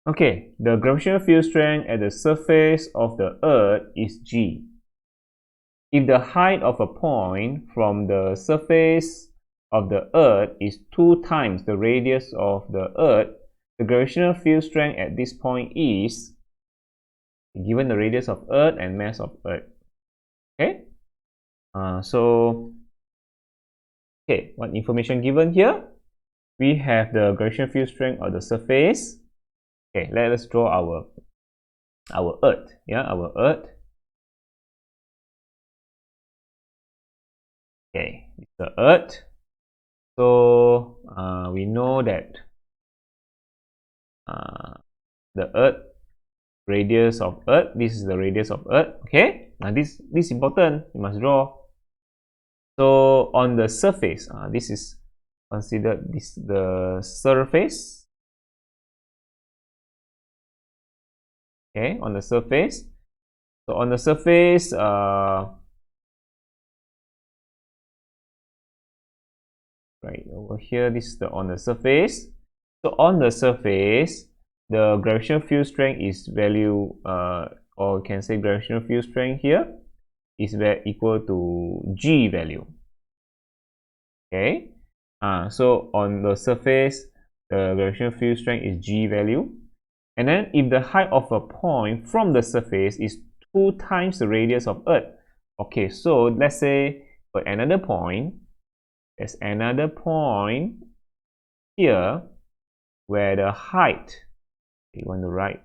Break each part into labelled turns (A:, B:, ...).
A: Okay, the gravitational field strength at the surface of the Earth is G. If the height of a point from the surface of the Earth is 2 times the radius of the Earth, the gravitational field strength at this point is, given the radius of Earth and mass of Earth. Okay, what information given here? We have the gravitational field strength of the surface. Okay, let us draw our Earth. Yeah, our Earth. Okay, it's the Earth. So we know that the Earth, radius of Earth. This is the radius of Earth. Okay, now this is important. You must draw. So on the surface, this is considered the surface. Okay, on the surface. So on the surface, right over here, this is on the surface. So on the surface, the gravitational field strength is value, or you can say gravitational field strength here is equal to G value. Okay, so on the surface, the gravitational field strength is G value. And then if the height of a point from the surface is 2 times the radius of Earth, okay, so let's say for another point, there's another point here where the height, you want to write,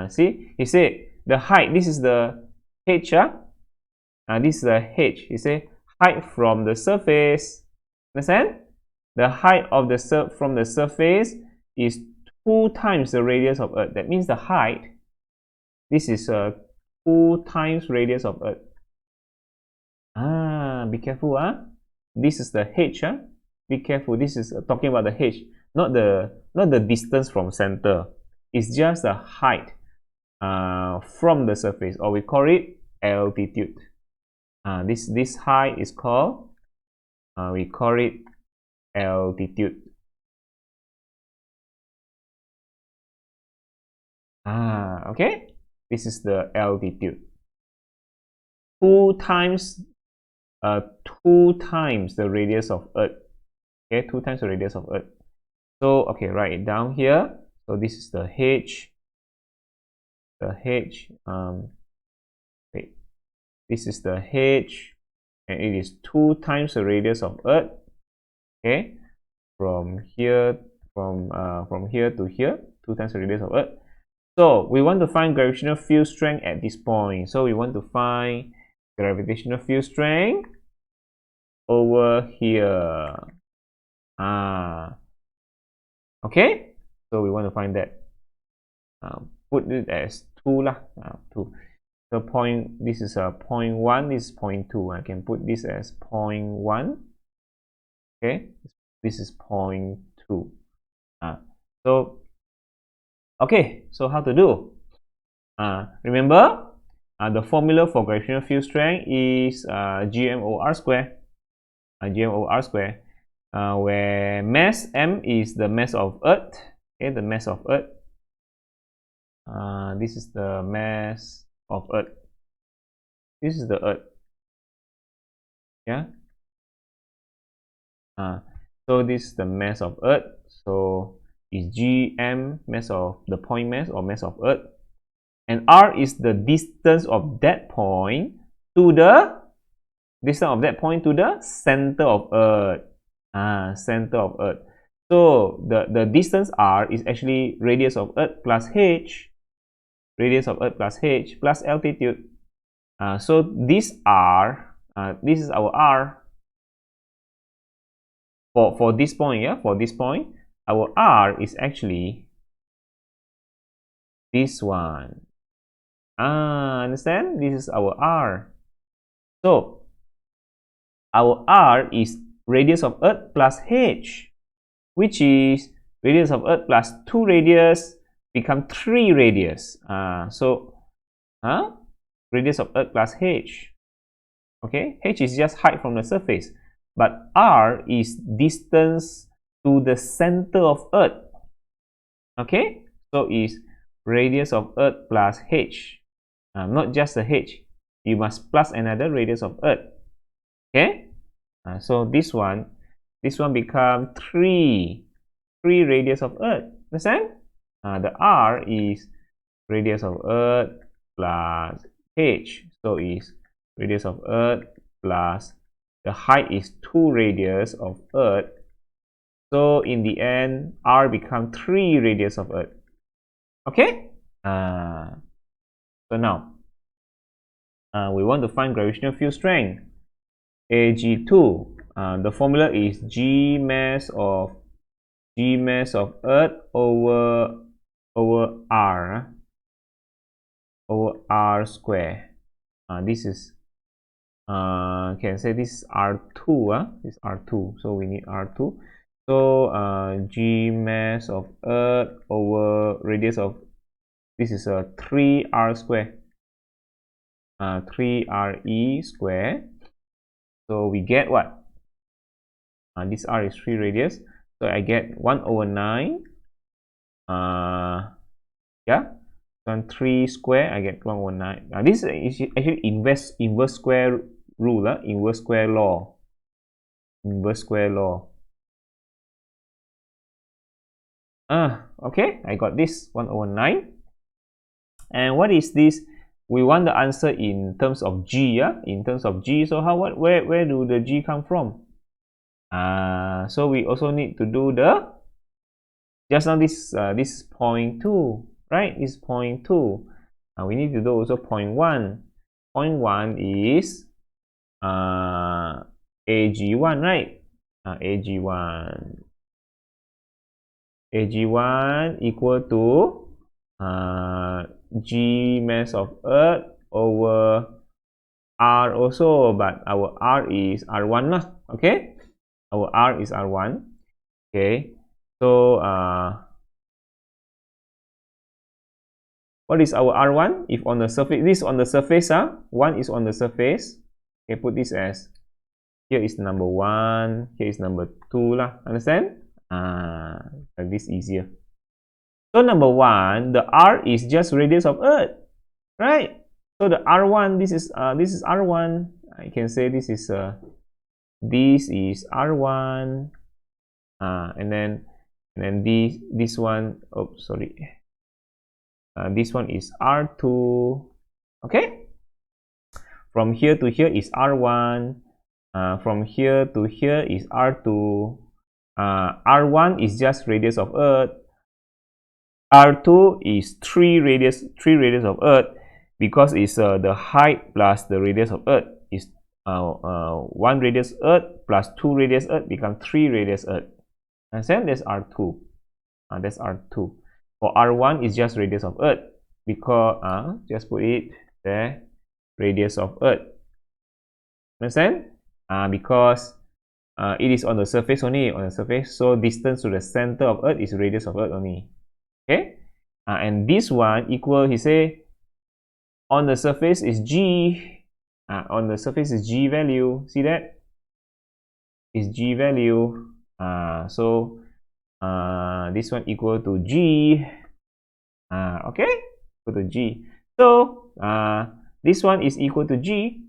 A: see, he said the height, this is the h, this is the h, he said height from the surface, understand? The height of the from the surface is 2 times the radius of Earth. That means the height, this is 2 times radius of Earth. Be careful, this is the h, be careful. This is talking about the h, not the distance from center. It's just the height from the surface, or we call it altitude. This height is called, we call it altitude. Okay, this is the altitude. 2 times the radius of Earth. Okay, 2 times the radius of Earth. So okay, write it down here. So this is the h. Wait, this is the h, and it is 2 times the radius of Earth. Okay, from here to here, 2 times the radius of Earth. So we want to find gravitational field strength at this point. So we want to find gravitational field strength over here. Okay, so we want to find that. Put it as 2 lah. 2. So this is a 0.1, this is 0.2. I can put this as 0.1. Okay, this is 0.2. So okay, so how to do? Remember, the formula for gravitational field strength is GMOR square. GMOR square, where mass m is the mass of Earth. Okay, the mass of Earth. This is the mass of Earth. This is the Earth. Yeah. So this is the mass of Earth. So is Gm, mass of the point mass, or mass of Earth, and R is the distance of that point to the center of Earth. Center of Earth. So the distance R is actually radius of Earth plus h, radius of Earth plus h plus altitude. So this R, this is our R for this point. Yeah, for this point, our R is actually this one. Understand? This is our R. So our R is radius of Earth plus h, which is radius of Earth plus 2 radius become 3 radius. Radius of Earth plus h. Okay, h is just height from the surface, but R is distance to the center of Earth. Okay, so is radius of Earth plus h. Not just the h, you must plus another radius of Earth. Okay, so this one become 3 radius of Earth. Understand? The r is radius of Earth plus h, so is radius of Earth plus the height is 2 radius of Earth. So in the end, r become 3 radius of Earth. Okay? So now we want to find gravitational field strength. Ag2. The formula is G mass of Earth over R square. This is can say this is R2. This is R2. So we need R2. So G mass of Earth over radius of this is a 3r square. 3re square. So we get what? This r is 3 radius. So I get 1 over 9. Yeah. So 3 square, I get 1 over 9. Now this is actually inverse square rule. Inverse square law. Inverse square law. Okay, I got this 1 over 9. And what is this? We want the answer in terms of G, in terms of G. So where do the G come from? So we also need to do the just now this is 0.2, right? This is 0.2. We need to do also 0.1. 0.1 is AG1, right? AG1 equal to G mass of Earth over R also, but our R is R1 lah. Okay, our R is R1. Okay, so what is our R1? If on the surface, this on the surface, 1 is on the surface. Okay, put this as here is number 1, here is number 2 lah. Understand? Like this easier. So number 1, the R is just radius of Earth, right? So the R1, this is R1. I can say this is R1, and then this one. Oh, sorry. This one is R2. Okay. From here to here is R1. From here to here is R2. R1 is just radius of Earth. R2 is 3 radius of Earth, because it's the height plus the radius of Earth is 1 radius Earth plus 2 radius Earth become 3 radius Earth. Understand? That's R2. That's R2. For R1 is just radius of Earth, because just put it there, radius of Earth. Understand? Because it is on the surface only, so distance to the center of Earth is radius of Earth only. Okay, and this one equal, he say, on the surface is G. On the surface is G value. See that? Is G value. So this one equal to G. Okay, equal to G. So this one is equal to G.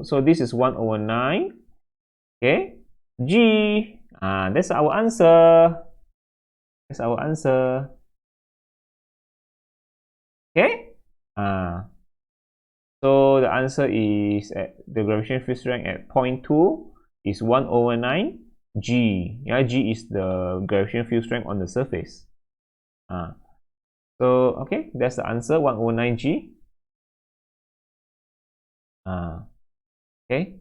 A: So this is 1 over 9. Okay, G. That's our answer. That's our answer. Okay. So the answer is the gravitational field strength at 0.2 is 1 over 9 G. Yeah, G is the gravitational field strength on the surface. So okay, that's the answer, 1 over 9 G. Okay.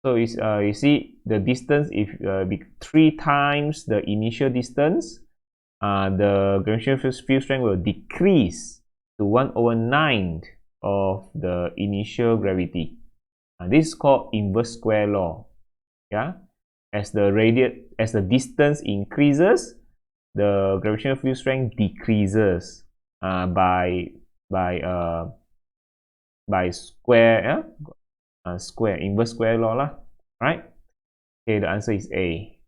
A: So is you see the distance, if be 3 times the initial distance, the gravitational field strength will decrease to 1 over 9 of the initial gravity. This is called inverse square law. Yeah, as the distance increases, the gravitational field strength decreases by square, inverse square law lah. Right? Okay, the answer is A.